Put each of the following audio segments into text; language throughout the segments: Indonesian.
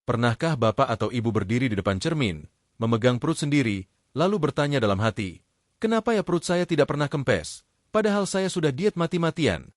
Pernahkah Bapak atau Ibu berdiri di depan cermin, memegang perut sendiri, lalu bertanya dalam hati, kenapa ya perut saya tidak pernah kempes, padahal saya sudah diet mati-matian?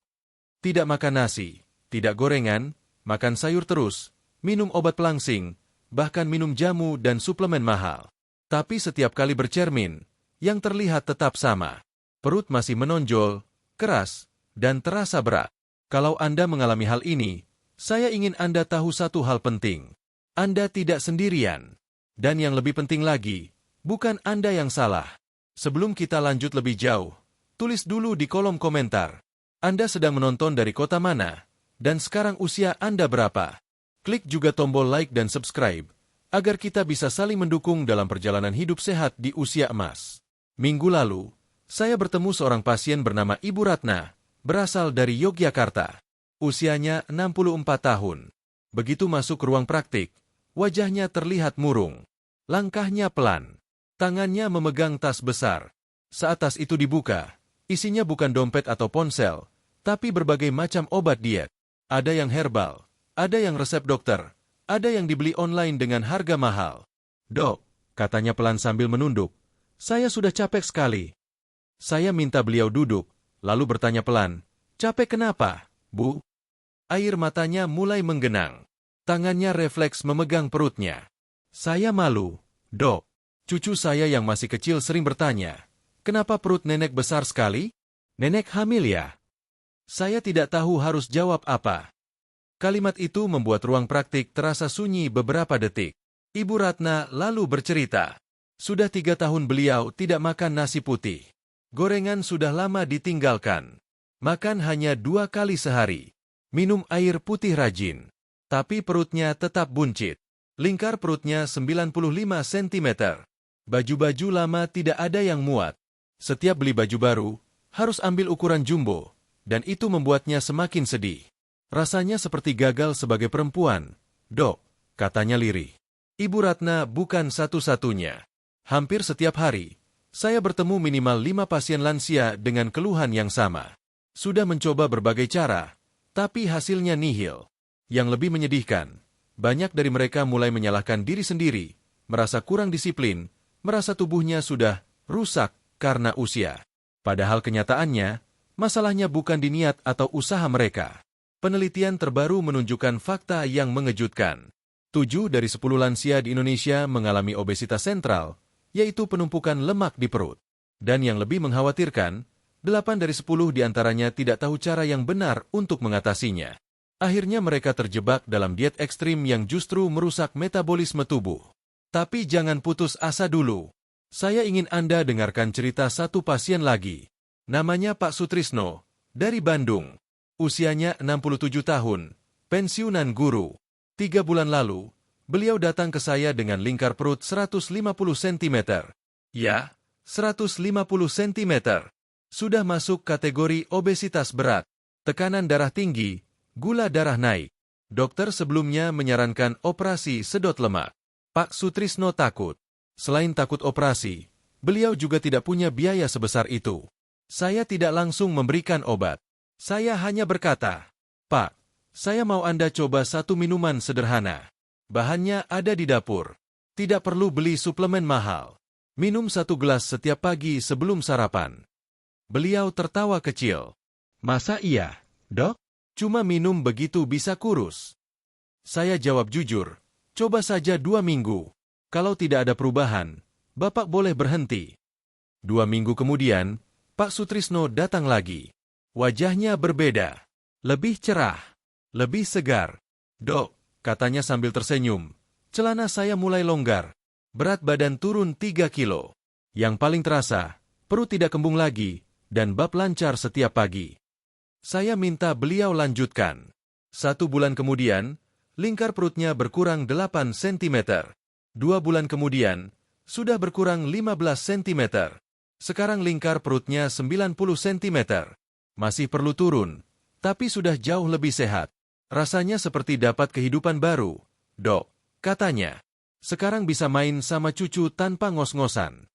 Tidak makan nasi, tidak gorengan, makan sayur terus, minum obat pelangsing, bahkan minum jamu dan suplemen mahal. Tapi setiap kali bercermin, yang terlihat tetap sama. Perut masih menonjol, keras, dan terasa berat. Kalau Anda mengalami hal ini, saya ingin Anda tahu satu hal penting. Anda tidak sendirian. Dan yang lebih penting lagi, bukan Anda yang salah. Sebelum kita lanjut lebih jauh, tulis dulu di kolom komentar. Anda sedang menonton dari kota mana? Dan sekarang usia Anda berapa? Klik juga tombol like dan subscribe, agar kita bisa saling mendukung dalam perjalanan hidup sehat di usia emas. Minggu lalu, saya bertemu seorang pasien bernama Ibu Ratna, berasal dari Yogyakarta. Usianya 64 tahun. Begitu masuk ke ruang praktik, wajahnya terlihat murung. Langkahnya pelan. Tangannya memegang tas besar. Saat tas itu dibuka, isinya bukan dompet atau ponsel, tapi berbagai macam obat diet. Ada yang herbal, ada yang resep dokter, ada yang dibeli online dengan harga mahal. Dok, katanya pelan sambil menunduk, saya sudah capek sekali. Saya minta beliau duduk, lalu bertanya pelan, capek kenapa, Bu? Air matanya mulai menggenang. Tangannya refleks memegang perutnya. Saya malu, Dok. Cucu saya yang masih kecil sering bertanya, kenapa perut nenek besar sekali? Nenek hamil ya? Saya tidak tahu harus jawab apa. Kalimat itu membuat ruang praktik terasa sunyi beberapa detik. Ibu Ratna lalu bercerita, sudah 3 tahun beliau tidak makan nasi putih. Gorengan sudah lama ditinggalkan. Makan hanya 2 kali sehari. Minum air putih rajin. Tapi perutnya tetap buncit. Lingkar perutnya 95 cm. Baju-baju lama tidak ada yang muat. Setiap beli baju baru, harus ambil ukuran jumbo. Dan itu membuatnya semakin sedih. Rasanya seperti gagal sebagai perempuan. Dok, katanya lirih. Ibu Ratna bukan satu-satunya. Hampir setiap hari, saya bertemu minimal 5 pasien lansia dengan keluhan yang sama. Sudah mencoba berbagai cara, tapi hasilnya nihil. Yang lebih menyedihkan, banyak dari mereka mulai menyalahkan diri sendiri, merasa kurang disiplin, merasa tubuhnya sudah rusak karena usia. Padahal kenyataannya, masalahnya bukan di niat atau usaha mereka. Penelitian terbaru menunjukkan fakta yang mengejutkan. 7 dari 10 lansia di Indonesia mengalami obesitas sentral, yaitu penumpukan lemak di perut. Dan yang lebih mengkhawatirkan, 8 dari 10 diantaranya tidak tahu cara yang benar untuk mengatasinya. Akhirnya mereka terjebak dalam diet ekstrim yang justru merusak metabolisme tubuh. Tapi jangan putus asa dulu. Saya ingin Anda dengarkan cerita satu pasien lagi. Namanya Pak Sutrisno, dari Bandung. Usianya 67 tahun, pensiunan guru. 3 bulan lalu, beliau datang ke saya dengan lingkar perut 150 cm. Ya, 150 cm. Sudah masuk kategori obesitas berat, tekanan darah tinggi, gula darah naik. Dokter sebelumnya menyarankan operasi sedot lemak. Pak Sutrisno takut. Selain takut operasi, beliau juga tidak punya biaya sebesar itu. Saya tidak langsung memberikan obat. Saya hanya berkata, Pak, saya mau Anda coba satu minuman sederhana. Bahannya ada di dapur. Tidak perlu beli suplemen mahal. Minum 1 gelas setiap pagi sebelum sarapan. Beliau tertawa kecil. Masa iya, Dok? Cuma minum begitu bisa kurus? Saya jawab jujur, coba saja 2 minggu. Kalau tidak ada perubahan, Bapak boleh berhenti. 2 minggu kemudian, Pak Sutrisno datang lagi. Wajahnya berbeda, lebih cerah, lebih segar. Dok, katanya sambil tersenyum, celana saya mulai longgar. Berat badan turun 3 kilo. Yang paling terasa, perut tidak kembung lagi, dan bab lancar setiap pagi. Saya minta beliau lanjutkan. 1 bulan kemudian, lingkar perutnya berkurang 8 cm. 2 bulan kemudian, sudah berkurang 15 cm. Sekarang lingkar perutnya 90 cm. Masih perlu turun, tapi sudah jauh lebih sehat. Rasanya seperti dapat kehidupan baru. Dok, katanya, sekarang bisa main sama cucu tanpa ngos-ngosan.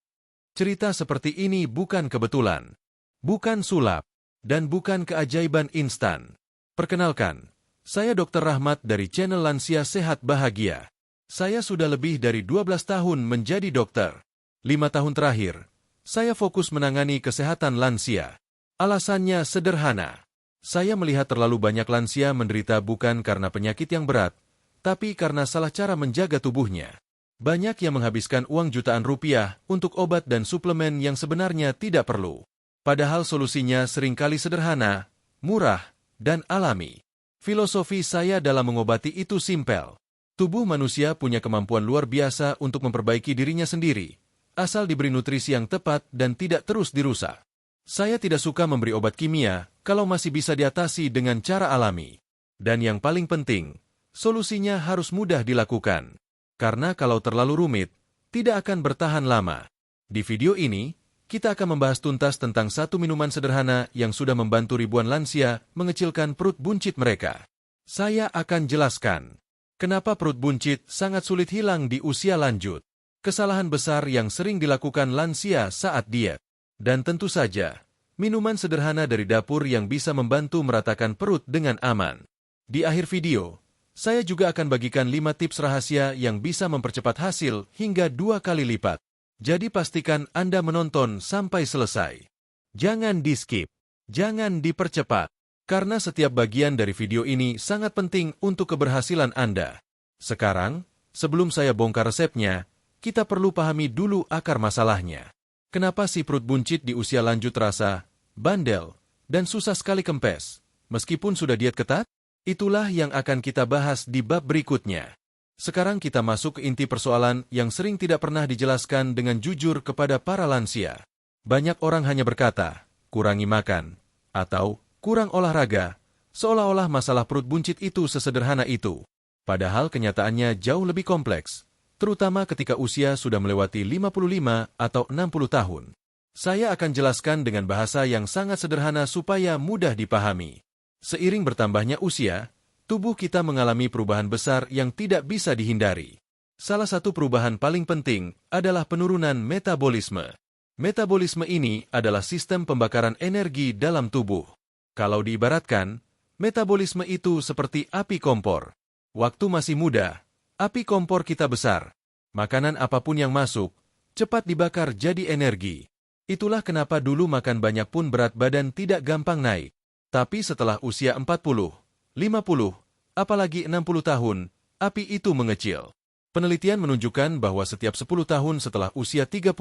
Cerita seperti ini bukan kebetulan, bukan sulap, dan bukan keajaiban instan. Perkenalkan, saya Dr. Rahmat dari channel Lansia Sehat Bahagia. Saya sudah lebih dari 12 tahun menjadi dokter. 5 tahun terakhir, saya fokus menangani kesehatan lansia. Alasannya sederhana. Saya melihat terlalu banyak lansia menderita bukan karena penyakit yang berat, tapi karena salah cara menjaga tubuhnya. Banyak yang menghabiskan uang jutaan rupiah untuk obat dan suplemen yang sebenarnya tidak perlu. Padahal solusinya seringkali sederhana, murah, dan alami. Filosofi saya dalam mengobati itu simpel. Tubuh manusia punya kemampuan luar biasa untuk memperbaiki dirinya sendiri, asal diberi nutrisi yang tepat dan tidak terus dirusak. Saya tidak suka memberi obat kimia kalau masih bisa diatasi dengan cara alami. Dan yang paling penting, solusinya harus mudah dilakukan. Karena kalau terlalu rumit, tidak akan bertahan lama. Di video ini, kita akan membahas tuntas tentang satu minuman sederhana yang sudah membantu ribuan lansia mengecilkan perut buncit mereka. Saya akan jelaskan kenapa perut buncit sangat sulit hilang di usia lanjut, kesalahan besar yang sering dilakukan lansia saat diet, dan tentu saja, minuman sederhana dari dapur yang bisa membantu meratakan perut dengan aman. Di akhir video, saya juga akan bagikan 5 tips rahasia yang bisa mempercepat hasil hingga 2 kali lipat. Jadi pastikan Anda menonton sampai selesai. Jangan di-skip, jangan dipercepat, karena setiap bagian dari video ini sangat penting untuk keberhasilan Anda. Sekarang, sebelum saya bongkar resepnya, kita perlu pahami dulu akar masalahnya. Kenapa si perut buncit di usia lanjut terasa bandel dan susah sekali kempes, meskipun sudah diet ketat? Itulah yang akan kita bahas di bab berikutnya. Sekarang kita masuk ke inti persoalan yang sering tidak pernah dijelaskan dengan jujur kepada para lansia. Banyak orang hanya berkata, kurangi makan, atau kurang olahraga, seolah-olah masalah perut buncit itu sesederhana itu. Padahal kenyataannya jauh lebih kompleks, terutama ketika usia sudah melewati 55 atau 60 tahun. Saya akan jelaskan dengan bahasa yang sangat sederhana supaya mudah dipahami. Seiring bertambahnya usia, tubuh kita mengalami perubahan besar yang tidak bisa dihindari. Salah satu perubahan paling penting adalah penurunan metabolisme. Metabolisme ini adalah sistem pembakaran energi dalam tubuh. Kalau diibaratkan, metabolisme itu seperti api kompor. Waktu masih muda, api kompor kita besar. Makanan apapun yang masuk, cepat dibakar jadi energi. Itulah kenapa dulu makan banyak pun berat badan tidak gampang naik. Tapi setelah usia 40, 50, apalagi 60 tahun, api itu mengecil. Penelitian menunjukkan bahwa setiap 10 tahun setelah usia 30,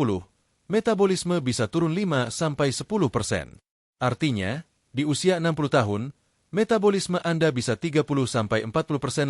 metabolisme bisa turun 5-10%. Artinya, di usia 60 tahun, metabolisme Anda bisa 30-40%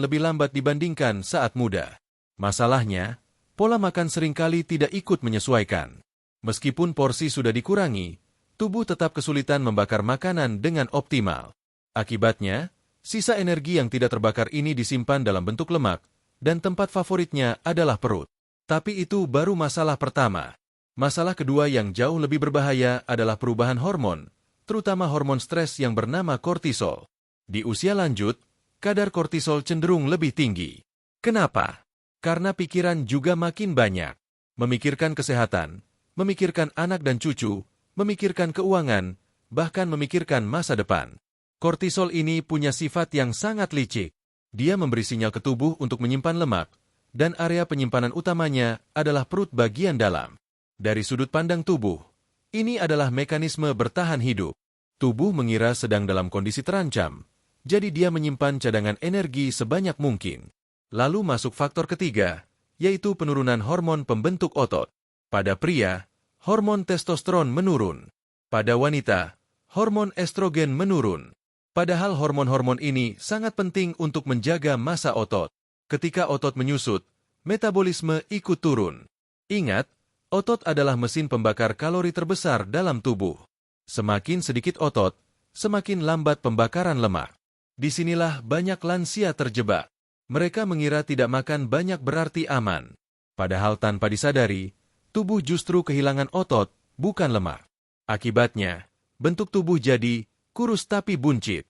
lebih lambat dibandingkan saat muda. Masalahnya, pola makan seringkali tidak ikut menyesuaikan. Meskipun porsi sudah dikurangi, tubuh tetap kesulitan membakar makanan dengan optimal. Akibatnya, sisa energi yang tidak terbakar ini disimpan dalam bentuk lemak, dan tempat favoritnya adalah perut. Tapi itu baru masalah pertama. Masalah kedua yang jauh lebih berbahaya adalah perubahan hormon, terutama hormon stres yang bernama kortisol. Di usia lanjut, kadar kortisol cenderung lebih tinggi. Kenapa? Karena pikiran juga makin banyak. Memikirkan kesehatan, memikirkan anak dan cucu, memikirkan keuangan, bahkan memikirkan masa depan. Kortisol ini punya sifat yang sangat licik. Dia memberi sinyal ke tubuh untuk menyimpan lemak, dan area penyimpanan utamanya adalah perut bagian dalam. Dari sudut pandang tubuh, ini adalah mekanisme bertahan hidup. Tubuh mengira sedang dalam kondisi terancam, jadi dia menyimpan cadangan energi sebanyak mungkin. Lalu masuk faktor ketiga, yaitu penurunan hormon pembentuk otot. Pada pria, hormon testosteron menurun. Pada wanita, hormon estrogen menurun. Padahal hormon-hormon ini sangat penting untuk menjaga massa otot. Ketika otot menyusut, metabolisme ikut turun. Ingat, otot adalah mesin pembakar kalori terbesar dalam tubuh. Semakin sedikit otot, semakin lambat pembakaran lemak. Disinilah banyak lansia terjebak. Mereka mengira tidak makan banyak berarti aman. Padahal tanpa disadari, tubuh justru kehilangan otot, bukan lemak. Akibatnya, bentuk tubuh jadi kurus tapi buncit.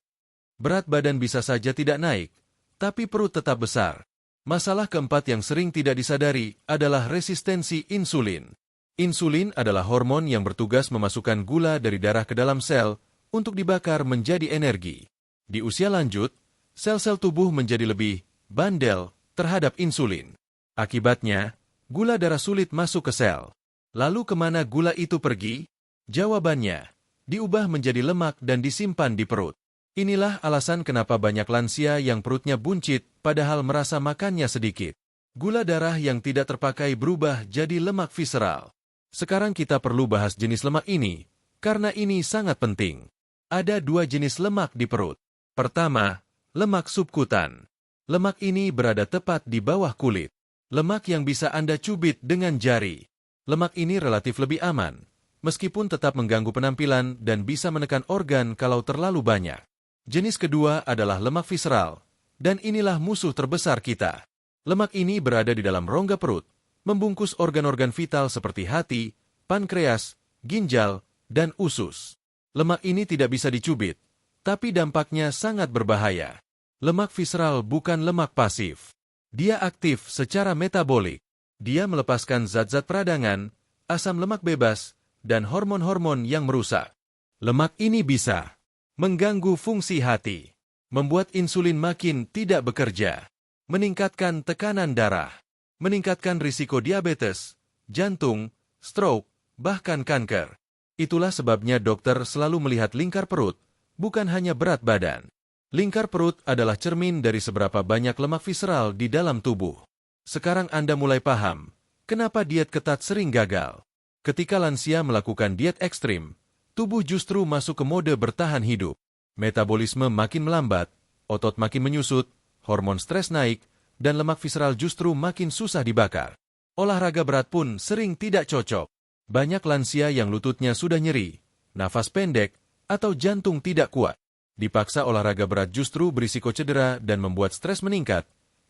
Berat badan bisa saja tidak naik, tapi perut tetap besar. Masalah keempat yang sering tidak disadari adalah resistensi insulin. Insulin adalah hormon yang bertugas memasukkan gula dari darah ke dalam sel untuk dibakar menjadi energi. Di usia lanjut, sel-sel tubuh menjadi lebih bandel terhadap insulin. Akibatnya, gula darah sulit masuk ke sel. Lalu kemana gula itu pergi? Jawabannya, diubah menjadi lemak dan disimpan di perut. Inilah alasan kenapa banyak lansia yang perutnya buncit padahal merasa makannya sedikit. Gula darah yang tidak terpakai berubah jadi lemak visceral. Sekarang kita perlu bahas jenis lemak ini, karena ini sangat penting. Ada dua jenis lemak di perut. Pertama, lemak subkutan. Lemak ini berada tepat di bawah kulit. Lemak yang bisa Anda cubit dengan jari. Lemak ini relatif lebih aman, meskipun tetap mengganggu penampilan dan bisa menekan organ kalau terlalu banyak. Jenis kedua adalah lemak visceral, dan inilah musuh terbesar kita. Lemak ini berada di dalam rongga perut, membungkus organ-organ vital seperti hati, pankreas, ginjal, dan usus. Lemak ini tidak bisa dicubit, tapi dampaknya sangat berbahaya. Lemak visceral bukan lemak pasif. Dia aktif secara metabolik. Dia melepaskan zat-zat peradangan, asam lemak bebas, dan hormon-hormon yang merusak. Lemak ini bisa mengganggu fungsi hati, membuat insulin makin tidak bekerja, meningkatkan tekanan darah, meningkatkan risiko diabetes, jantung, stroke, bahkan kanker. Itulah sebabnya dokter selalu melihat lingkar perut, bukan hanya berat badan. Lingkar perut adalah cermin dari seberapa banyak lemak visceral di dalam tubuh. Sekarang Anda mulai paham, kenapa diet ketat sering gagal. Ketika lansia melakukan diet ekstrim, tubuh justru masuk ke mode bertahan hidup. Metabolisme makin melambat, otot makin menyusut, hormon stres naik, dan lemak visceral justru makin susah dibakar. Olahraga berat pun sering tidak cocok. Banyak lansia yang lututnya sudah nyeri, nafas pendek, atau jantung tidak kuat. Dipaksa olahraga berat justru berisiko cedera dan membuat stres meningkat,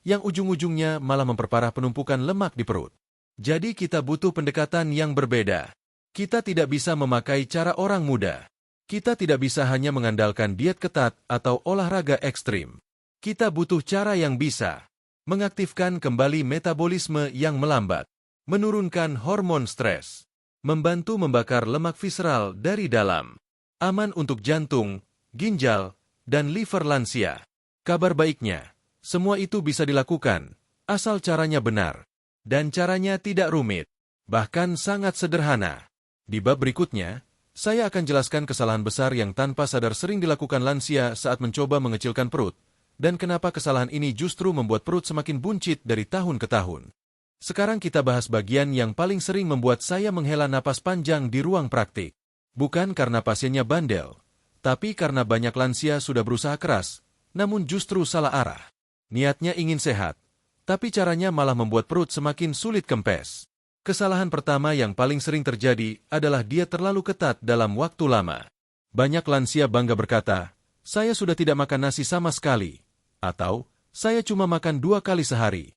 yang ujung-ujungnya malah memperparah penumpukan lemak di perut. Jadi kita butuh pendekatan yang berbeda. Kita tidak bisa memakai cara orang muda. Kita tidak bisa hanya mengandalkan diet ketat atau olahraga ekstrim. Kita butuh cara yang bisa mengaktifkan kembali metabolisme yang melambat, menurunkan hormon stres, membantu membakar lemak visceral dari dalam, aman untuk jantung, ginjal, dan liver lansia. Kabar baiknya, semua itu bisa dilakukan, asal caranya benar. Dan caranya tidak rumit, bahkan sangat sederhana. Di bab berikutnya, saya akan jelaskan kesalahan besar yang tanpa sadar sering dilakukan lansia saat mencoba mengecilkan perut, dan kenapa kesalahan ini justru membuat perut semakin buncit dari tahun ke tahun. Sekarang kita bahas bagian yang paling sering membuat saya menghela napas panjang di ruang praktik. Bukan karena pasiennya bandel, tapi karena banyak lansia sudah berusaha keras, namun justru salah arah. Niatnya ingin sehat, tapi caranya malah membuat perut semakin sulit kempes. Kesalahan pertama yang paling sering terjadi adalah diet terlalu ketat dalam waktu lama. Banyak lansia bangga berkata, "Saya sudah tidak makan nasi sama sekali," atau "Saya cuma makan 2 kali sehari."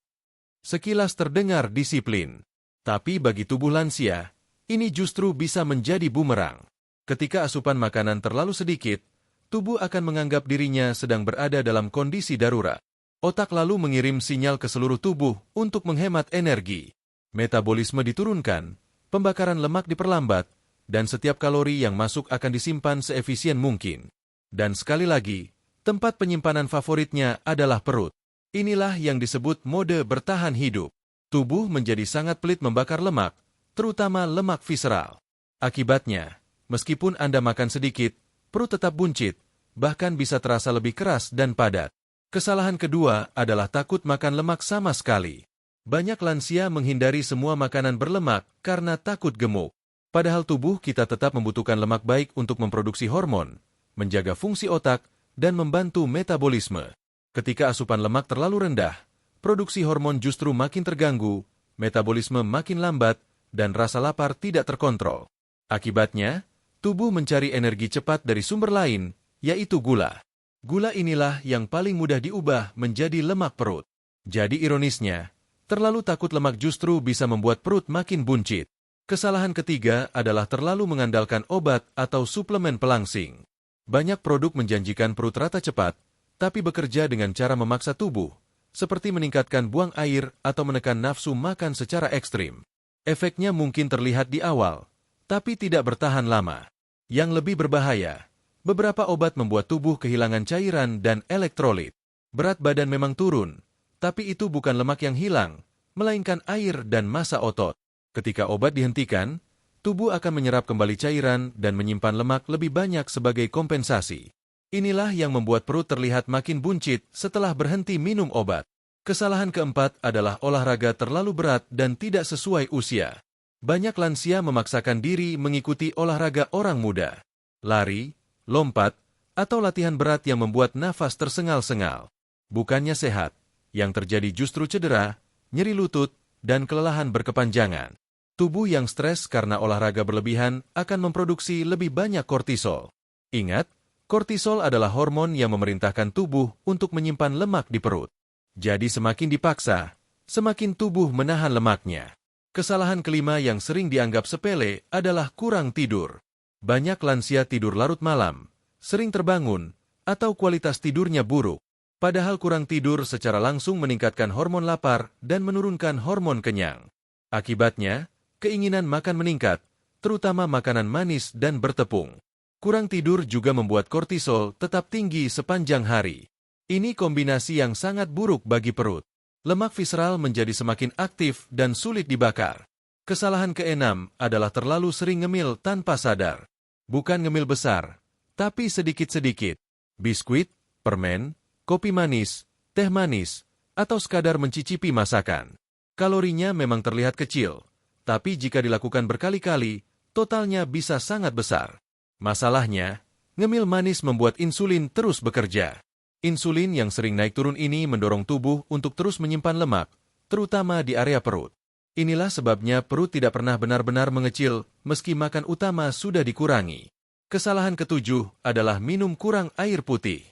Sekilas terdengar disiplin, tapi bagi tubuh lansia, ini justru bisa menjadi bumerang. Ketika asupan makanan terlalu sedikit, tubuh akan menganggap dirinya sedang berada dalam kondisi darurat. Otak lalu mengirim sinyal ke seluruh tubuh untuk menghemat energi. Metabolisme diturunkan, pembakaran lemak diperlambat, dan setiap kalori yang masuk akan disimpan seefisien mungkin. Dan sekali lagi, tempat penyimpanan favoritnya adalah perut. Inilah yang disebut mode bertahan hidup. Tubuh menjadi sangat pelit membakar lemak, terutama lemak visceral. Akibatnya, meskipun Anda makan sedikit, perut tetap buncit, bahkan bisa terasa lebih keras dan padat. Kesalahan kedua adalah takut makan lemak sama sekali. Banyak lansia menghindari semua makanan berlemak karena takut gemuk. Padahal tubuh kita tetap membutuhkan lemak baik untuk memproduksi hormon, menjaga fungsi otak, dan membantu metabolisme. Ketika asupan lemak terlalu rendah, produksi hormon justru makin terganggu, metabolisme makin lambat, dan rasa lapar tidak terkontrol. Akibatnya, tubuh mencari energi cepat dari sumber lain, yaitu gula. Gula inilah yang paling mudah diubah menjadi lemak perut. Jadi ironisnya, terlalu takut lemak justru bisa membuat perut makin buncit. Kesalahan ketiga adalah terlalu mengandalkan obat atau suplemen pelangsing. Banyak produk menjanjikan perut rata cepat, tapi bekerja dengan cara memaksa tubuh, seperti meningkatkan buang air atau menekan nafsu makan secara ekstrim. Efeknya mungkin terlihat di awal, tapi tidak bertahan lama. Yang lebih berbahaya, beberapa obat membuat tubuh kehilangan cairan dan elektrolit. Berat badan memang turun, tapi itu bukan lemak yang hilang, melainkan air dan massa otot. Ketika obat dihentikan, tubuh akan menyerap kembali cairan dan menyimpan lemak lebih banyak sebagai kompensasi. Inilah yang membuat perut terlihat makin buncit setelah berhenti minum obat. Kesalahan keempat adalah olahraga terlalu berat dan tidak sesuai usia. Banyak lansia memaksakan diri mengikuti olahraga orang muda. Lari, lompat, atau latihan berat yang membuat nafas tersengal-sengal. Bukannya sehat, yang terjadi justru cedera, nyeri lutut, dan kelelahan berkepanjangan. Tubuh yang stres karena olahraga berlebihan akan memproduksi lebih banyak kortisol. Ingat, kortisol adalah hormon yang memerintahkan tubuh untuk menyimpan lemak di perut. Jadi semakin dipaksa, semakin tubuh menahan lemaknya. Kesalahan kelima yang sering dianggap sepele adalah kurang tidur. Banyak lansia tidur larut malam, sering terbangun, atau kualitas tidurnya buruk. Padahal kurang tidur secara langsung meningkatkan hormon lapar dan menurunkan hormon kenyang. Akibatnya, keinginan makan meningkat, terutama makanan manis dan bertepung. Kurang tidur juga membuat kortisol tetap tinggi sepanjang hari. Ini kombinasi yang sangat buruk bagi perut. Lemak visceral menjadi semakin aktif dan sulit dibakar. Kesalahan keenam adalah terlalu sering ngemil tanpa sadar. Bukan ngemil besar, tapi sedikit-sedikit. Biskuit, permen, kopi manis, teh manis, atau sekadar mencicipi masakan. Kalorinya memang terlihat kecil, tapi jika dilakukan berkali-kali, totalnya bisa sangat besar. Masalahnya, ngemil manis membuat insulin terus bekerja. Insulin yang sering naik turun ini mendorong tubuh untuk terus menyimpan lemak, terutama di area perut. Inilah sebabnya perut tidak pernah benar-benar mengecil meski makan utama sudah dikurangi. Kesalahan ketujuh adalah minum kurang air putih.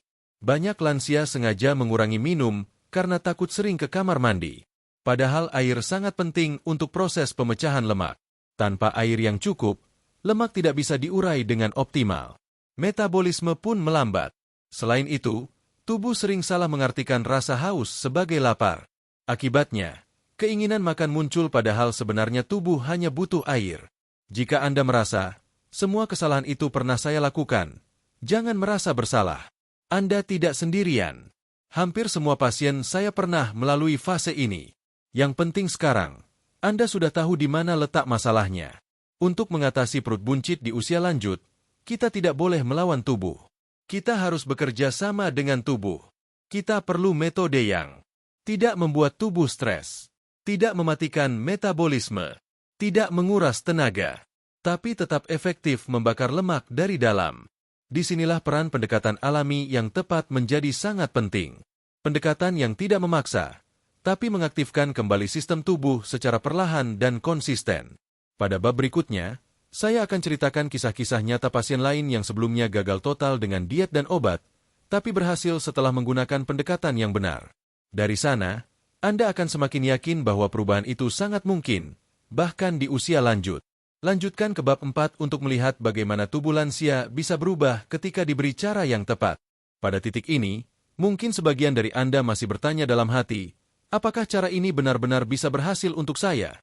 Banyak lansia sengaja mengurangi minum karena takut sering ke kamar mandi. Padahal air sangat penting untuk proses pemecahan lemak. Tanpa air yang cukup, lemak tidak bisa diurai dengan optimal. Metabolisme pun melambat. Selain itu, tubuh sering salah mengartikan rasa haus sebagai lapar. Akibatnya, keinginan makan muncul padahal sebenarnya tubuh hanya butuh air. Jika Anda merasa, semua kesalahan itu pernah saya lakukan, jangan merasa bersalah. Anda tidak sendirian. Hampir semua pasien saya pernah melalui fase ini. Yang penting sekarang, Anda sudah tahu di mana letak masalahnya. Untuk mengatasi perut buncit di usia lanjut, kita tidak boleh melawan tubuh. Kita harus bekerja sama dengan tubuh. Kita perlu metode yang tidak membuat tubuh stres, tidak mematikan metabolisme, tidak menguras tenaga, tapi tetap efektif membakar lemak dari dalam. Disinilah peran pendekatan alami yang tepat menjadi sangat penting. Pendekatan yang tidak memaksa, tapi mengaktifkan kembali sistem tubuh secara perlahan dan konsisten. Pada bab berikutnya, saya akan ceritakan kisah-kisah nyata pasien lain yang sebelumnya gagal total dengan diet dan obat, tapi berhasil setelah menggunakan pendekatan yang benar. Dari sana, Anda akan semakin yakin bahwa perubahan itu sangat mungkin, bahkan di usia lanjut. Lanjutkan ke bab 4 untuk melihat bagaimana tubuh lansia bisa berubah ketika diberi cara yang tepat. Pada titik ini, mungkin sebagian dari Anda masih bertanya dalam hati, apakah cara ini benar-benar bisa berhasil untuk saya?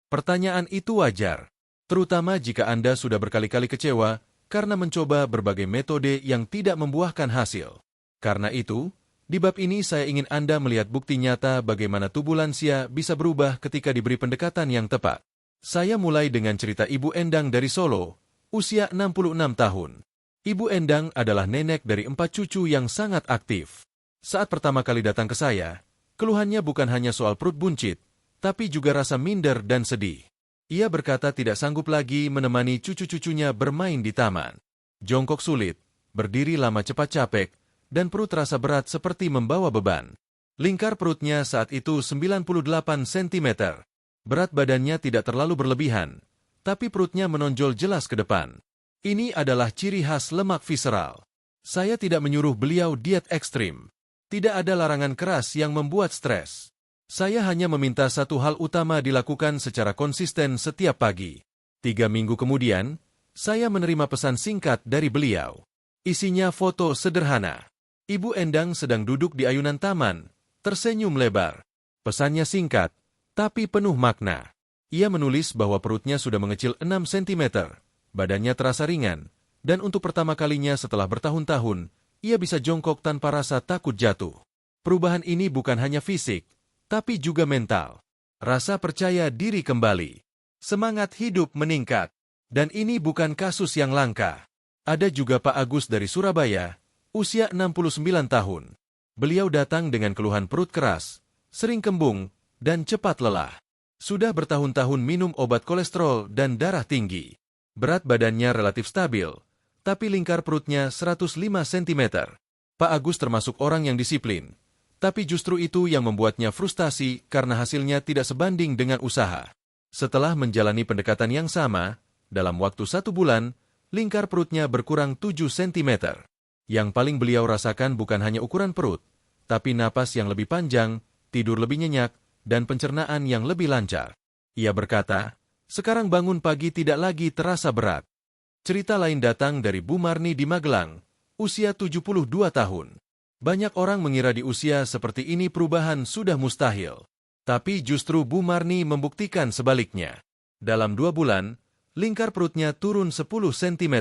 Pertanyaan itu wajar, terutama jika Anda sudah berkali-kali kecewa karena mencoba berbagai metode yang tidak membuahkan hasil. Karena itu, di bab ini saya ingin Anda melihat bukti nyata bagaimana tubuh lansia bisa berubah ketika diberi pendekatan yang tepat. Saya mulai dengan cerita Ibu Endang dari Solo, usia 66 tahun. Ibu Endang adalah nenek dari 4 cucu yang sangat aktif. Saat pertama kali datang ke saya, keluhannya bukan hanya soal perut buncit, tapi juga rasa minder dan sedih. Ia berkata tidak sanggup lagi menemani cucu-cucunya bermain di taman. Jongkok sulit, berdiri lama cepat capek, dan perut terasa berat seperti membawa beban. Lingkar perutnya saat itu 98 cm. Berat badannya tidak terlalu berlebihan, tapi perutnya menonjol jelas ke depan. Ini adalah ciri khas lemak visceral. Saya tidak menyuruh beliau diet ekstrim. Tidak ada larangan keras yang membuat stres. Saya hanya meminta satu hal utama dilakukan secara konsisten setiap pagi. 3 minggu kemudian, saya menerima pesan singkat dari beliau. Isinya foto sederhana. Ibu Endang sedang duduk di ayunan taman, tersenyum lebar. Pesannya singkat, tapi penuh makna. Ia menulis bahwa perutnya sudah mengecil 6 cm, badannya terasa ringan, dan untuk pertama kalinya setelah bertahun-tahun, ia bisa jongkok tanpa rasa takut jatuh. Perubahan ini bukan hanya fisik, tapi juga mental. Rasa percaya diri kembali. Semangat hidup meningkat. Dan ini bukan kasus yang langka. Ada juga Pak Agus dari Surabaya, usia 69 tahun. Beliau datang dengan keluhan perut keras, sering kembung, dan cepat lelah. Sudah bertahun-tahun minum obat kolesterol dan darah tinggi. Berat badannya relatif stabil, tapi lingkar perutnya 105 cm. Pak Agus termasuk orang yang disiplin, tapi justru itu yang membuatnya frustasi karena hasilnya tidak sebanding dengan usaha. Setelah menjalani pendekatan yang sama, dalam waktu 1 bulan, lingkar perutnya berkurang 7 cm. Yang paling beliau rasakan bukan hanya ukuran perut, tapi napas yang lebih panjang, tidur lebih nyenyak, dan pencernaan yang lebih lancar. Ia berkata, sekarang bangun pagi tidak lagi terasa berat. Cerita lain datang dari Bu Marni di Magelang, usia 72 tahun. Banyak orang mengira di usia seperti ini perubahan sudah mustahil. Tapi justru Bu Marni membuktikan sebaliknya. Dalam 2 bulan, lingkar perutnya turun 10 cm.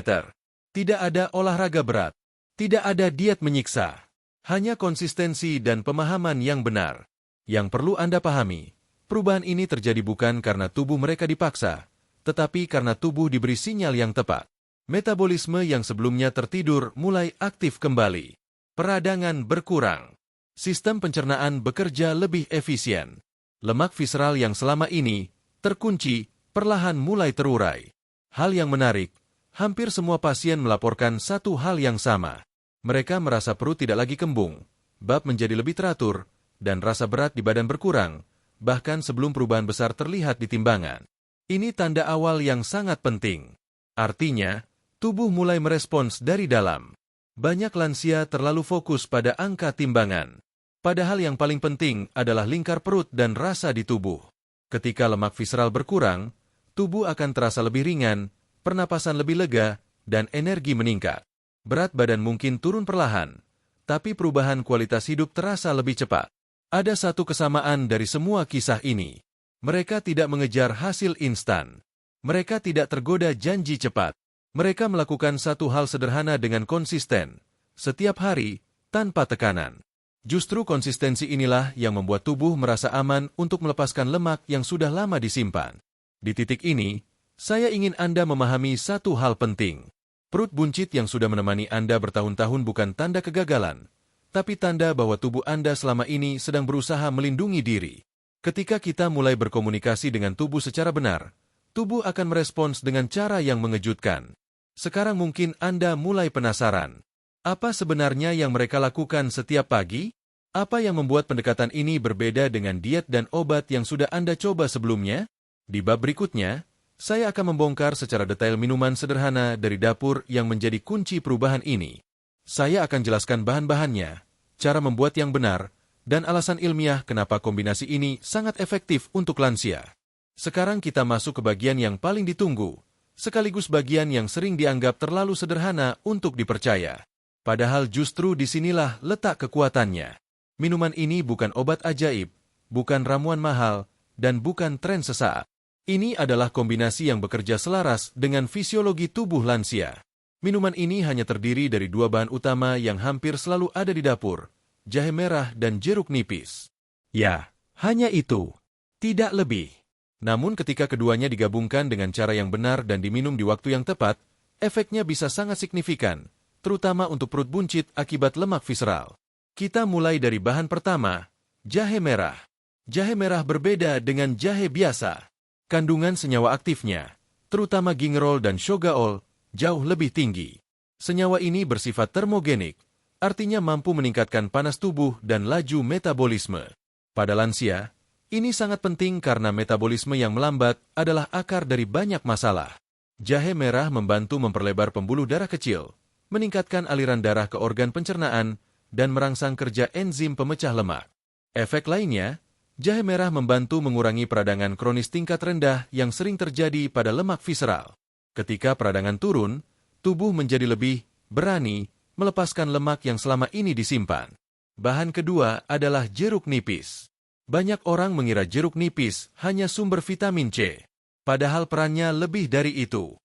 Tidak ada olahraga berat. Tidak ada diet menyiksa. Hanya konsistensi dan pemahaman yang benar. Yang perlu Anda pahami, perubahan ini terjadi bukan karena tubuh mereka dipaksa, tetapi karena tubuh diberi sinyal yang tepat. Metabolisme yang sebelumnya tertidur mulai aktif kembali. Peradangan berkurang. Sistem pencernaan bekerja lebih efisien. Lemak visceral yang selama ini terkunci perlahan mulai terurai. Hal yang menarik, hampir semua pasien melaporkan satu hal yang sama. Mereka merasa perut tidak lagi kembung, bab menjadi lebih teratur, dan rasa berat di badan berkurang, bahkan sebelum perubahan besar terlihat di timbangan. Ini tanda awal yang sangat penting. Artinya, tubuh mulai merespons dari dalam. Banyak lansia terlalu fokus pada angka timbangan. Padahal yang paling penting adalah lingkar perut dan rasa di tubuh. Ketika lemak visceral berkurang, tubuh akan terasa lebih ringan, pernapasan lebih lega, dan energi meningkat. Berat badan mungkin turun perlahan, tapi perubahan kualitas hidup terasa lebih cepat. Ada satu kesamaan dari semua kisah ini. Mereka tidak mengejar hasil instan. Mereka tidak tergoda janji cepat. Mereka melakukan satu hal sederhana dengan konsisten, setiap hari, tanpa tekanan. Justru konsistensi inilah yang membuat tubuh merasa aman untuk melepaskan lemak yang sudah lama disimpan. Di titik ini, saya ingin Anda memahami satu hal penting. Perut buncit yang sudah menemani Anda bertahun-tahun bukan tanda kegagalan, tapi tanda bahwa tubuh Anda selama ini sedang berusaha melindungi diri. Ketika kita mulai berkomunikasi dengan tubuh secara benar, tubuh akan merespons dengan cara yang mengejutkan. Sekarang mungkin Anda mulai penasaran. Apa sebenarnya yang mereka lakukan setiap pagi? Apa yang membuat pendekatan ini berbeda dengan diet dan obat yang sudah Anda coba sebelumnya? Di bab berikutnya, saya akan membongkar secara detail minuman sederhana dari dapur yang menjadi kunci perubahan ini. Saya akan jelaskan bahan-bahannya, cara membuat yang benar, dan alasan ilmiah kenapa kombinasi ini sangat efektif untuk lansia. Sekarang kita masuk ke bagian yang paling ditunggu, sekaligus bagian yang sering dianggap terlalu sederhana untuk dipercaya. Padahal justru disinilah letak kekuatannya. Minuman ini bukan obat ajaib, bukan ramuan mahal, dan bukan tren sesaat. Ini adalah kombinasi yang bekerja selaras dengan fisiologi tubuh lansia. Minuman ini hanya terdiri dari 2 bahan utama yang hampir selalu ada di dapur, jahe merah dan jeruk nipis. Ya, hanya itu. Tidak lebih. Namun ketika keduanya digabungkan dengan cara yang benar dan diminum di waktu yang tepat, efeknya bisa sangat signifikan, terutama untuk perut buncit akibat lemak visceral. Kita mulai dari bahan pertama, jahe merah. Jahe merah berbeda dengan jahe biasa. Kandungan senyawa aktifnya, terutama gingerol dan shogaol, jauh lebih tinggi. Senyawa ini bersifat termogenik, artinya mampu meningkatkan panas tubuh dan laju metabolisme. Pada lansia, ini sangat penting karena metabolisme yang melambat adalah akar dari banyak masalah. Jahe merah membantu memperlebar pembuluh darah kecil, meningkatkan aliran darah ke organ pencernaan, dan merangsang kerja enzim pemecah lemak. Efek lainnya, jahe merah membantu mengurangi peradangan kronis tingkat rendah yang sering terjadi pada lemak visceral. Ketika peradangan turun, tubuh menjadi lebih berani melepaskan lemak yang selama ini disimpan. Bahan kedua adalah jeruk nipis. Banyak orang mengira jeruk nipis hanya sumber vitamin C. Padahal perannya lebih dari itu.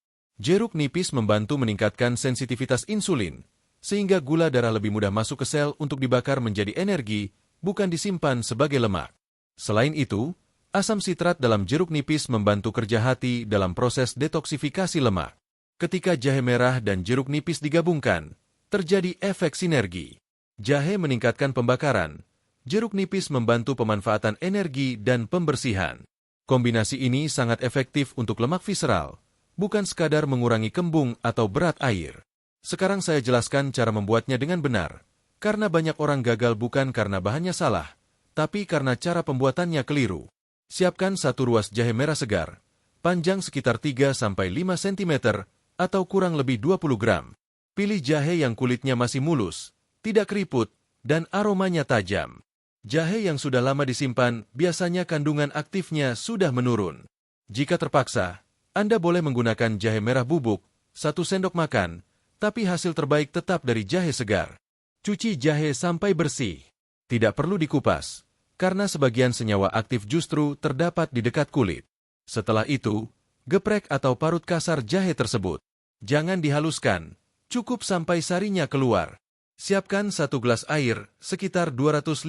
Jeruk nipis membantu meningkatkan sensitivitas insulin, sehingga gula darah lebih mudah masuk ke sel untuk dibakar menjadi energi, bukan disimpan sebagai lemak. Selain itu, Asam sitrat dalam jeruk nipis membantu kerja hati dalam proses detoksifikasi lemak. Ketika jahe merah dan jeruk nipis digabungkan, terjadi efek sinergi. Jahe meningkatkan pembakaran, jeruk nipis membantu pemanfaatan energi dan pembersihan. Kombinasi ini sangat efektif untuk lemak visceral, bukan sekadar mengurangi kembung atau berat air. Sekarang saya jelaskan cara membuatnya dengan benar, karena banyak orang gagal bukan karena bahannya salah, tapi karena cara pembuatannya keliru. Siapkan satu ruas jahe merah segar, panjang sekitar 3-5 cm atau kurang lebih 20 gram. Pilih jahe yang kulitnya masih mulus, tidak keriput, dan aromanya tajam. Jahe yang sudah lama disimpan, biasanya kandungan aktifnya sudah menurun. Jika terpaksa, Anda boleh menggunakan jahe merah bubuk, 1 sendok makan, tapi hasil terbaik tetap dari jahe segar. Cuci jahe sampai bersih. Tidak perlu dikupas, karena sebagian senyawa aktif justru terdapat di dekat kulit. Setelah itu, geprek atau parut kasar jahe tersebut. Jangan dihaluskan, cukup sampai sarinya keluar. Siapkan 1 gelas air, sekitar 250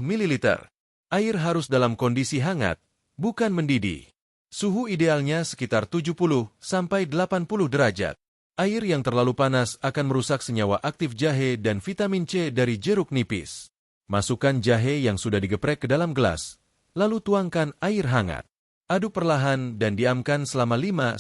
ml. Air harus dalam kondisi hangat, bukan mendidih. Suhu idealnya sekitar 70-80 derajat. Air yang terlalu panas akan merusak senyawa aktif jahe dan vitamin C dari jeruk nipis. Masukkan jahe yang sudah digeprek ke dalam gelas, lalu tuangkan air hangat. Aduk perlahan dan diamkan selama 5-7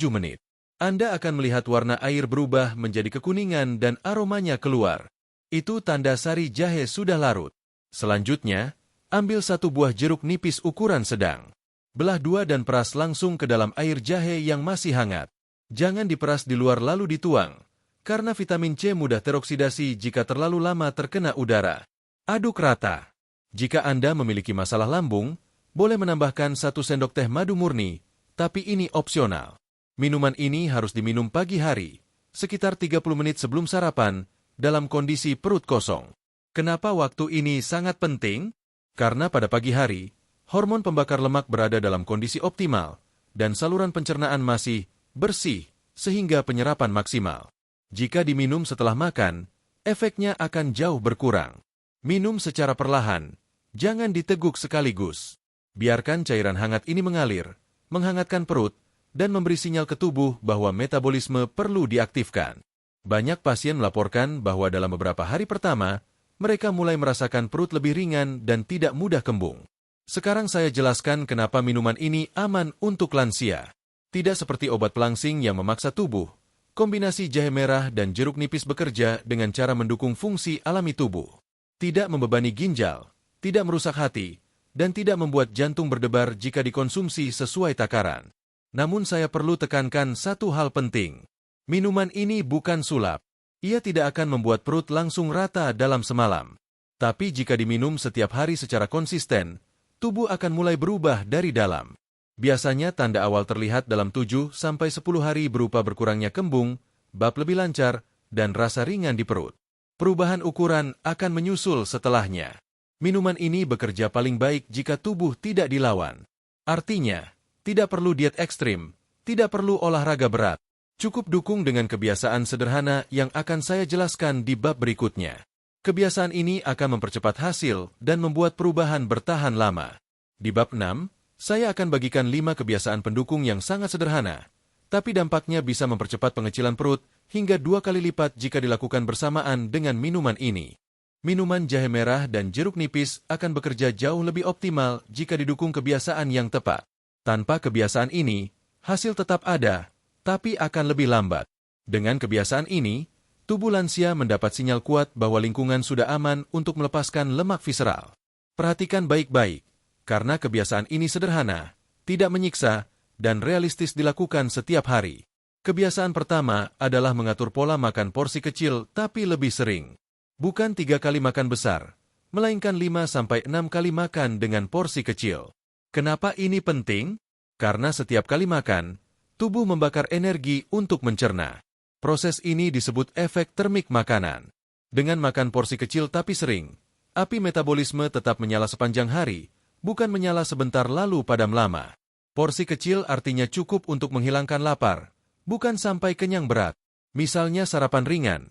menit. Anda akan melihat warna air berubah menjadi kekuningan dan aromanya keluar. Itu tanda sari jahe sudah larut. Selanjutnya, ambil 1 buah jeruk nipis ukuran sedang. Belah 2 dan peras langsung ke dalam air jahe yang masih hangat. Jangan diperas di luar lalu dituang, karena vitamin C mudah teroksidasi jika terlalu lama terkena udara. Aduk rata. Jika Anda memiliki masalah lambung, boleh menambahkan 1 sendok teh madu murni, tapi ini opsional. Minuman ini harus diminum pagi hari, sekitar 30 menit sebelum sarapan, dalam kondisi perut kosong. Kenapa waktu ini sangat penting? Karena pada pagi hari, hormon pembakar lemak berada dalam kondisi optimal, dan saluran pencernaan masih bersih, sehingga penyerapan maksimal. Jika diminum setelah makan, efeknya akan jauh berkurang. Minum secara perlahan, jangan diteguk sekaligus. Biarkan cairan hangat ini mengalir, menghangatkan perut, dan memberi sinyal ke tubuh bahwa metabolisme perlu diaktifkan. Banyak pasien melaporkan bahwa dalam beberapa hari pertama, mereka mulai merasakan perut lebih ringan dan tidak mudah kembung. Sekarang saya jelaskan kenapa minuman ini aman untuk lansia. Tidak seperti obat pelangsing yang memaksa tubuh, kombinasi jahe merah dan jeruk nipis bekerja dengan cara mendukung fungsi alami tubuh. Tidak membebani ginjal, tidak merusak hati, dan tidak membuat jantung berdebar jika dikonsumsi sesuai takaran. Namun saya perlu tekankan satu hal penting. Minuman ini bukan sulap. Ia tidak akan membuat perut langsung rata dalam semalam. Tapi jika diminum setiap hari secara konsisten, tubuh akan mulai berubah dari dalam. Biasanya tanda awal terlihat dalam 7-10 hari berupa berkurangnya kembung, bab lebih lancar, dan rasa ringan di perut. Perubahan ukuran akan menyusul setelahnya. Minuman ini bekerja paling baik jika tubuh tidak dilawan. Artinya, tidak perlu diet ekstrim, tidak perlu olahraga berat. Cukup dukung dengan kebiasaan sederhana yang akan saya jelaskan di bab berikutnya. Kebiasaan ini akan mempercepat hasil dan membuat perubahan bertahan lama. Di bab 6, saya akan bagikan 5 kebiasaan pendukung yang sangat sederhana, tapi dampaknya bisa mempercepat pengecilan perut hingga 2 kali lipat jika dilakukan bersamaan dengan minuman ini. Minuman jahe merah dan jeruk nipis akan bekerja jauh lebih optimal jika didukung kebiasaan yang tepat. Tanpa kebiasaan ini, hasil tetap ada, tapi akan lebih lambat. Dengan kebiasaan ini, tubuh lansia mendapat sinyal kuat bahwa lingkungan sudah aman untuk melepaskan lemak visceral. Perhatikan baik-baik, karena kebiasaan ini sederhana, tidak menyiksa, dan realistis dilakukan setiap hari. Kebiasaan pertama adalah mengatur pola makan porsi kecil tapi lebih sering. Bukan 3 kali makan besar, melainkan 5-6 kali makan dengan porsi kecil. Kenapa ini penting? Karena setiap kali makan, tubuh membakar energi untuk mencerna. Proses ini disebut efek termik makanan. Dengan makan porsi kecil tapi sering, api metabolisme tetap menyala sepanjang hari, bukan menyala sebentar lalu padam lama. Porsi kecil artinya cukup untuk menghilangkan lapar, bukan sampai kenyang berat. Misalnya sarapan ringan,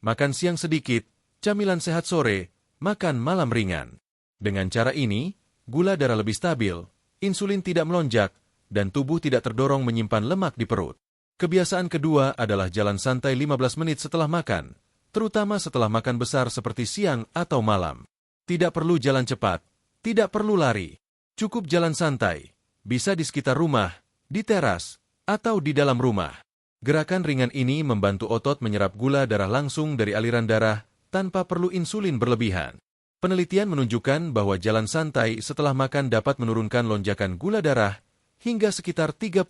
makan siang sedikit, camilan sehat sore, makan malam ringan. Dengan cara ini, gula darah lebih stabil, insulin tidak melonjak, dan tubuh tidak terdorong menyimpan lemak di perut. Kebiasaan kedua adalah jalan santai 15 menit setelah makan, terutama setelah makan besar seperti siang atau malam. Tidak perlu jalan cepat, tidak perlu lari. Cukup jalan santai, bisa di sekitar rumah, di teras, atau di dalam rumah. Gerakan ringan ini membantu otot menyerap gula darah langsung dari aliran darah tanpa perlu insulin berlebihan. Penelitian menunjukkan bahwa jalan santai setelah makan dapat menurunkan lonjakan gula darah hingga sekitar 30%.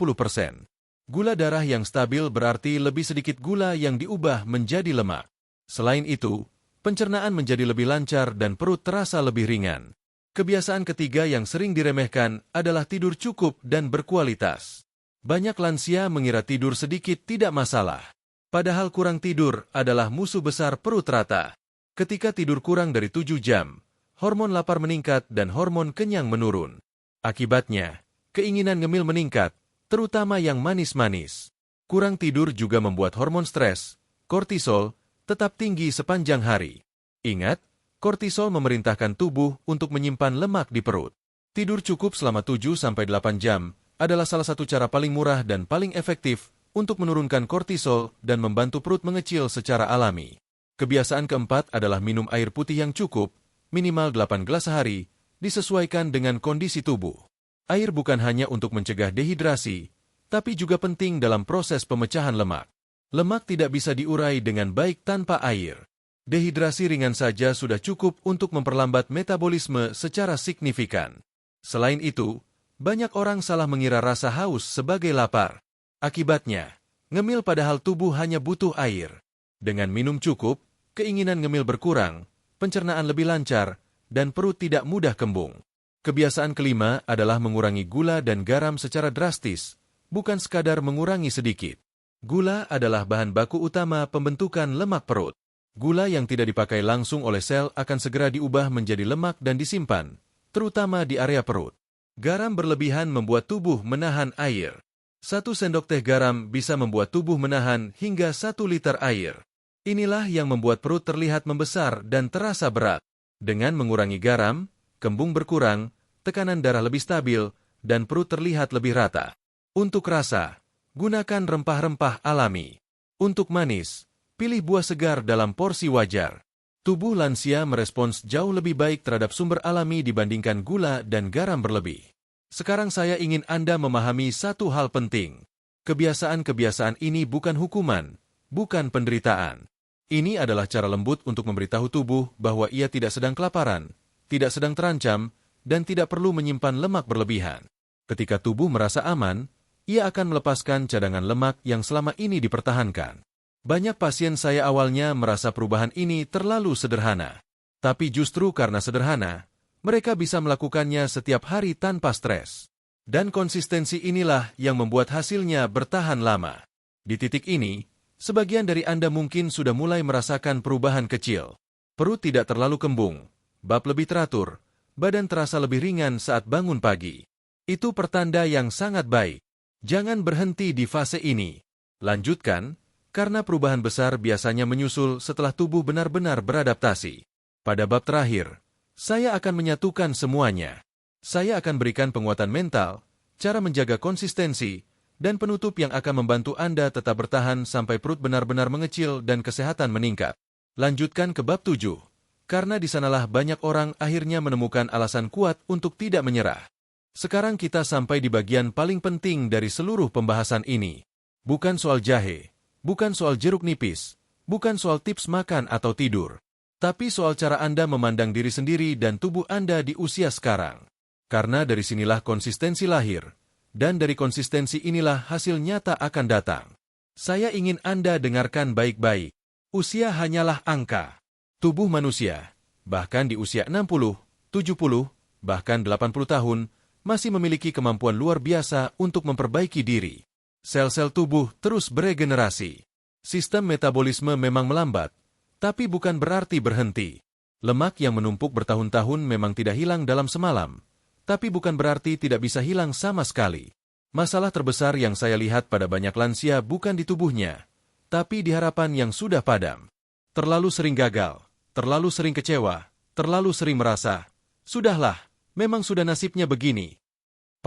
Gula darah yang stabil berarti lebih sedikit gula yang diubah menjadi lemak. Selain itu, pencernaan menjadi lebih lancar dan perut terasa lebih ringan. Kebiasaan ketiga yang sering diremehkan adalah tidur cukup dan berkualitas. Banyak lansia mengira tidur sedikit tidak masalah. Padahal kurang tidur adalah musuh besar perut rata. Ketika tidur kurang dari 7 jam, hormon lapar meningkat dan hormon kenyang menurun. Akibatnya, keinginan ngemil meningkat, terutama yang manis-manis. Kurang tidur juga membuat hormon stres, kortisol, tetap tinggi sepanjang hari. Ingat, kortisol memerintahkan tubuh untuk menyimpan lemak di perut. Tidur cukup selama 7-8 jam adalah salah satu cara paling murah dan paling efektif untuk menurunkan kortisol dan membantu perut mengecil secara alami. Kebiasaan keempat adalah minum air putih yang cukup, minimal 8 gelas sehari, disesuaikan dengan kondisi tubuh. Air bukan hanya untuk mencegah dehidrasi, tapi juga penting dalam proses pemecahan lemak. Lemak tidak bisa diurai dengan baik tanpa air. Dehidrasi ringan saja sudah cukup untuk memperlambat metabolisme secara signifikan. Selain itu, banyak orang salah mengira rasa haus sebagai lapar. Akibatnya, ngemil padahal tubuh hanya butuh air. Dengan minum cukup, keinginan ngemil berkurang, pencernaan lebih lancar, dan perut tidak mudah kembung. Kebiasaan kelima adalah mengurangi gula dan garam secara drastis, bukan sekadar mengurangi sedikit. Gula adalah bahan baku utama pembentukan lemak perut. Gula yang tidak dipakai langsung oleh sel akan segera diubah menjadi lemak dan disimpan, terutama di area perut. Garam berlebihan membuat tubuh menahan air. 1 sendok teh garam bisa membuat tubuh menahan hingga 1 liter air. Inilah yang membuat perut terlihat membesar dan terasa berat. Dengan mengurangi garam, kembung berkurang, tekanan darah lebih stabil, dan perut terlihat lebih rata. Untuk rasa, gunakan rempah-rempah alami. Untuk manis, pilih buah segar dalam porsi wajar. Tubuh lansia merespons jauh lebih baik terhadap sumber alami dibandingkan gula dan garam berlebih. Sekarang saya ingin Anda memahami satu hal penting. Kebiasaan-kebiasaan ini bukan hukuman, bukan penderitaan. Ini adalah cara lembut untuk memberitahu tubuh bahwa ia tidak sedang kelaparan, tidak sedang terancam, dan tidak perlu menyimpan lemak berlebihan. Ketika tubuh merasa aman, ia akan melepaskan cadangan lemak yang selama ini dipertahankan. Banyak pasien saya awalnya merasa perubahan ini terlalu sederhana. Tapi justru karena sederhana, mereka bisa melakukannya setiap hari tanpa stres. Dan konsistensi inilah yang membuat hasilnya bertahan lama. Di titik ini, sebagian dari Anda mungkin sudah mulai merasakan perubahan kecil. Perut tidak terlalu kembung, bab lebih teratur, badan terasa lebih ringan saat bangun pagi. Itu pertanda yang sangat baik. Jangan berhenti di fase ini. Lanjutkan, karena perubahan besar biasanya menyusul setelah tubuh benar-benar beradaptasi. Pada bab terakhir, saya akan menyatukan semuanya. Saya akan berikan penguatan mental, cara menjaga konsistensi, dan penutup yang akan membantu Anda tetap bertahan sampai perut benar-benar mengecil dan kesehatan meningkat. Lanjutkan ke bab 7, karena di sanalah banyak orang akhirnya menemukan alasan kuat untuk tidak menyerah. Sekarang kita sampai di bagian paling penting dari seluruh pembahasan ini. Bukan soal jahe, bukan soal jeruk nipis, bukan soal tips makan atau tidur, tapi soal cara Anda memandang diri sendiri dan tubuh Anda di usia sekarang. Karena dari sinilah konsistensi lahir, dan dari konsistensi inilah hasil nyata akan datang. Saya ingin Anda dengarkan baik-baik. Usia hanyalah angka. Tubuh manusia, bahkan di usia 60, 70, bahkan 80 tahun, masih memiliki kemampuan luar biasa untuk memperbaiki diri. Sel-sel tubuh terus beregenerasi. Sistem metabolisme memang melambat, tapi bukan berarti berhenti. Lemak yang menumpuk bertahun-tahun memang tidak hilang dalam semalam, tapi bukan berarti tidak bisa hilang sama sekali. Masalah terbesar yang saya lihat pada banyak lansia bukan di tubuhnya, tapi di harapan yang sudah padam. Terlalu sering gagal, terlalu sering kecewa, terlalu sering merasa, "Sudahlah, memang sudah nasibnya begini."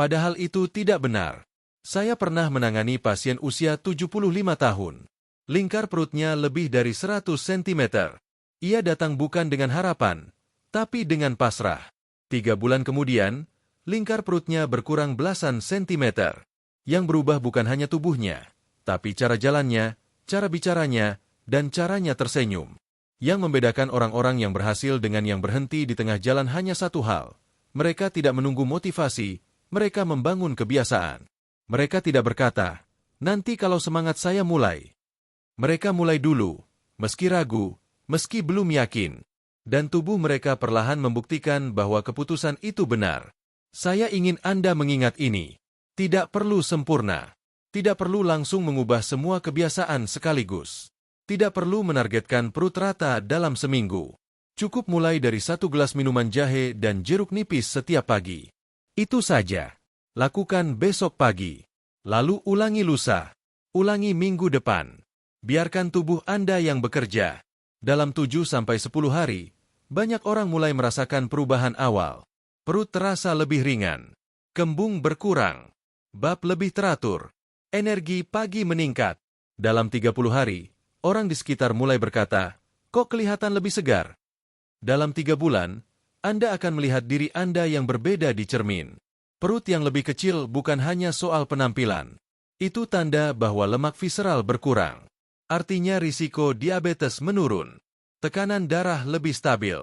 Padahal itu tidak benar. Saya pernah menangani pasien usia 75 tahun. Lingkar perutnya lebih dari 100 cm. Ia datang bukan dengan harapan, tapi dengan pasrah. 3 bulan kemudian, lingkar perutnya berkurang belasan sentimeter. Yang berubah bukan hanya tubuhnya, tapi cara jalannya, cara bicaranya, dan caranya tersenyum. Yang membedakan orang-orang yang berhasil dengan yang berhenti di tengah jalan hanya satu hal. Mereka tidak menunggu motivasi, mereka membangun kebiasaan. Mereka tidak berkata, nanti kalau semangat saya mulai. Mereka mulai dulu, meski ragu, meski belum yakin. Dan tubuh mereka perlahan membuktikan bahwa keputusan itu benar. Saya ingin Anda mengingat ini. Tidak perlu sempurna. Tidak perlu langsung mengubah semua kebiasaan sekaligus. Tidak perlu menargetkan perut rata dalam seminggu. Cukup mulai dari 1 gelas minuman jahe dan jeruk nipis setiap pagi. Itu saja. Lakukan besok pagi. Lalu ulangi lusa. Ulangi minggu depan. Biarkan tubuh Anda yang bekerja. Dalam 7-10 hari, banyak orang mulai merasakan perubahan awal. Perut terasa lebih ringan. Kembung berkurang. Bab lebih teratur. Energi pagi meningkat. Dalam 30 hari, orang di sekitar mulai berkata, kok kelihatan lebih segar? Dalam 3 bulan, Anda akan melihat diri Anda yang berbeda di cermin. Perut yang lebih kecil bukan hanya soal penampilan. Itu tanda bahwa lemak visceral berkurang. Artinya risiko diabetes menurun. Tekanan darah lebih stabil.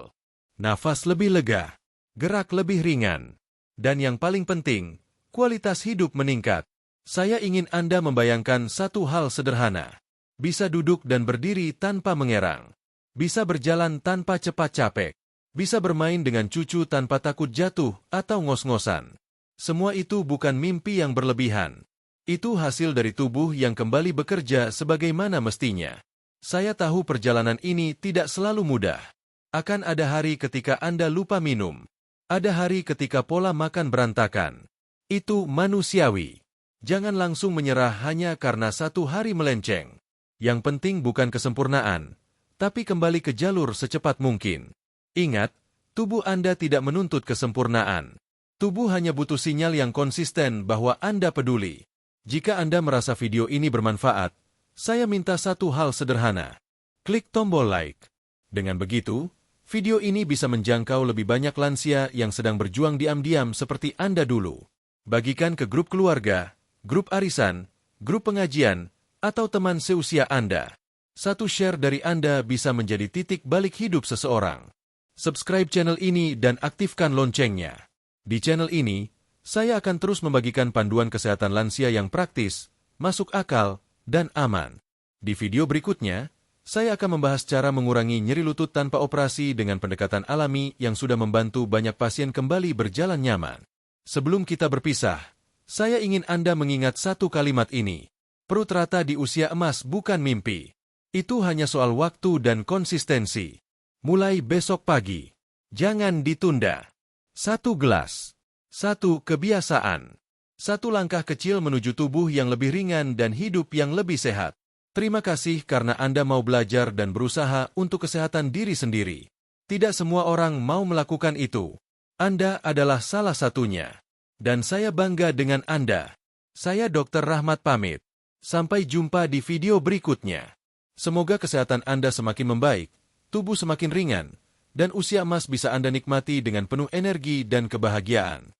Nafas lebih lega. Gerak lebih ringan. Dan yang paling penting, kualitas hidup meningkat. Saya ingin Anda membayangkan satu hal sederhana. Bisa duduk dan berdiri tanpa mengerang. Bisa berjalan tanpa cepat capek. Bisa bermain dengan cucu tanpa takut jatuh atau ngos-ngosan. Semua itu bukan mimpi yang berlebihan. Itu hasil dari tubuh yang kembali bekerja sebagaimana mestinya. Saya tahu perjalanan ini tidak selalu mudah. Akan ada hari ketika Anda lupa minum. Ada hari ketika pola makan berantakan. Itu manusiawi. Jangan langsung menyerah hanya karena 1 hari melenceng. Yang penting bukan kesempurnaan, tapi kembali ke jalur secepat mungkin. Ingat, tubuh Anda tidak menuntut kesempurnaan. Tubuh hanya butuh sinyal yang konsisten bahwa Anda peduli. Jika Anda merasa video ini bermanfaat, saya minta satu hal sederhana. Klik tombol like. Dengan begitu, video ini bisa menjangkau lebih banyak lansia yang sedang berjuang diam-diam seperti Anda dulu. Bagikan ke grup keluarga, grup arisan, grup pengajian, atau teman seusia Anda. Satu share dari Anda bisa menjadi titik balik hidup seseorang. Subscribe channel ini dan aktifkan loncengnya. Di channel ini, saya akan terus membagikan panduan kesehatan lansia yang praktis, masuk akal, dan aman. Di video berikutnya, saya akan membahas cara mengurangi nyeri lutut tanpa operasi dengan pendekatan alami yang sudah membantu banyak pasien kembali berjalan nyaman. Sebelum kita berpisah, saya ingin Anda mengingat satu kalimat ini. Perut rata di usia emas bukan mimpi. Itu hanya soal waktu dan konsistensi. Mulai besok pagi. Jangan ditunda. 1 gelas. 1 kebiasaan. 1 langkah kecil menuju tubuh yang lebih ringan dan hidup yang lebih sehat. Terima kasih karena Anda mau belajar dan berusaha untuk kesehatan diri sendiri. Tidak semua orang mau melakukan itu. Anda adalah salah satunya. Dan saya bangga dengan Anda. Saya Dr. Rahmat pamit. Sampai jumpa di video berikutnya. Semoga kesehatan Anda semakin membaik, tubuh semakin ringan, dan usia emas bisa Anda nikmati dengan penuh energi dan kebahagiaan.